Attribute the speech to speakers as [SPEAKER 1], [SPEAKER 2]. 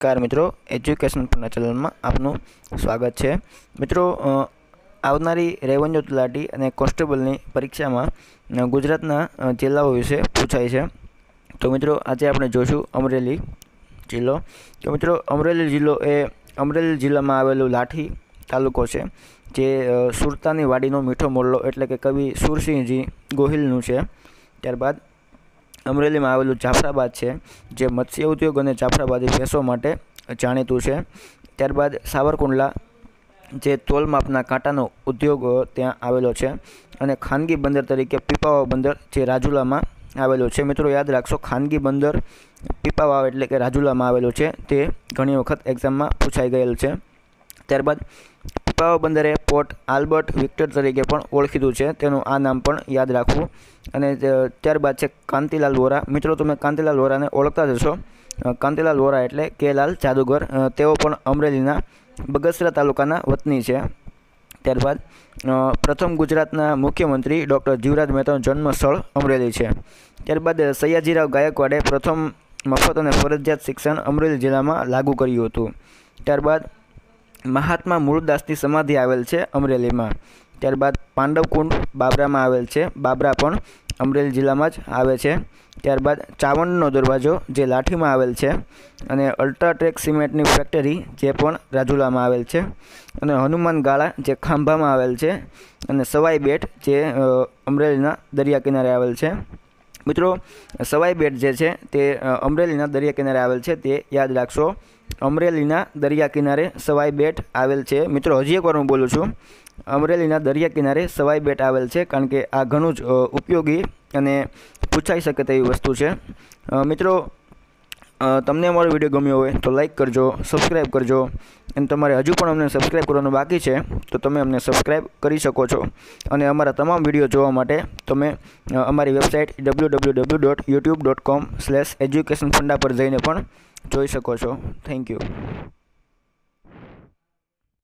[SPEAKER 1] નમસ્કાર મિત્રો, એજ્યુકેશન પરના ચેનલમાં આપનું સ્વાગત છે। મિત્રો, આવનારી રેવન્યુ તલાટી અને કોન્સ્ટેબલની પરીક્ષામાં ગુજરાતના જિલ્લાઓ વિશે પૂછાય છે। તો મિત્રો, આજે આપણે જોશું અમરેલી જિલ્લો। તો મિત્રો, અમરેલી જિલ્લો એ અમરેલી જિલ્લામાં આવેલું લાઠી તાલુકો છે, જે સુરતાની વાડીનો મીઠો મોરલો એટલે કે કવિ સુરસિંહજી ગોહિલનું છે। ત્યારબાદ અમરેલીમાં આવેલું જાફરાબાદ છે, જે મત્સ્ય ઉદ્યોગ અને જાફરાબાદી ભેંસો માટે જાણીતું છે। ત્યારબાદ સાવરકુંડલા, જે તોલ માપના કાંટાનો ઉદ્યોગ ત્યાં આવેલો છે, અને ખાનગી બંદર તરીકે પીપાવાવ બંદર જે રાજુલામાં આવેલું છે। મિત્રો, યાદ રાખશો, ખાનગી બંદર પીપાવાવ એટલે કે રાજુલામાં આવેલું છે, તે ઘણી વખત એક્ઝામમાં પૂછાઈ ગયેલ છે। ત્યારબાદ પીપાવાવ બંદરે પોર્ટ આલ્બર્ટ વિક્ટર તરીકે પણ ઓળખીતું છે, તેનું આ નામ પણ યાદ રાખવું। અને ત્યારબાદ છે કાંતિલાલ વોરા। મિત્રો, તમે કાંતિલાલ વોરાને ઓળખતા જ હશો। કાંતિલાલ વોરા એટલે કે લાલ જાદુગર, તેઓ પણ અમરેલીના બગસરા તાલુકાના વતની છે। ત્યારબાદ પ્રથમ ગુજરાતના મુખ્યમંત્રી ડૉક્ટર જીવરાજ મહેતાનું જન્મ સ્થળ અમરેલી છે। ત્યારબાદ સયાજીરાવ ગાયકવાડે પ્રથમ મફત અને ફરજિયાત શિક્ષણ અમરેલી જિલ્લામાં લાગુ કર્યું હતું। ત્યારબાદ મહાત્મા મૂળદાસની સમાધિ આવેલ છે અમરેલીમાં। ત્યારબાદ પાંડવકુંડ બાબરામાં આવેલ છે, બાબરા પણ અમરેલી જિલ્લામાં જ આવે છે। ત્યારબાદ ચાવંડનો દરવાજો, જે લાઠીમાં આવેલ છે, અને અલ્ટ્રાટેક સિમેન્ટની ફેક્ટરી, જે પણ રાજુલામાં આવેલ છે, અને હનુમાન ગાળા, જે ખાંભામાં આવેલ છે, અને સવાઈ બેટ, જે અમરેલીના દરિયા કિનારે આવેલ છે। મિત્રો, સવાઈ બેટ જે છે તે અમરેલીના દરિયા કિનારે આવેલ છે, તે યાદ રાખશો। અમરેલીના દરિયા કિનારે સવાઈ બેટ આવેલ છે। મિત્રો, હજી એકવાર હું બોલું છું, અમરેલીના દરિયા કિનારે સવાઈ બેટ આવેલ છે, કારણ કે આ ઘણું જ ઉપયોગી અને પૂછાઈ શકે તેવી વસ્તુ છે। મિત્રો, તમને અમારો વિડીયો ગમ્યો હોય તો લાઈક કરજો, સબસ્ક્રાઈબ કરજો, અને તમારે હજુ પણ અમને સબસ્ક્રાઈબ કરવાનું બાકી છે તો તમે અમને સબસ્ક્રાઈબ કરી શકો છો। અને અમારા તમામ વિડીયો જોવા માટે તમે અમારી વેબસાઇટ www.youtube.com/educationfunda પર જઈને પણ જોઈ શકો છો। Thank you.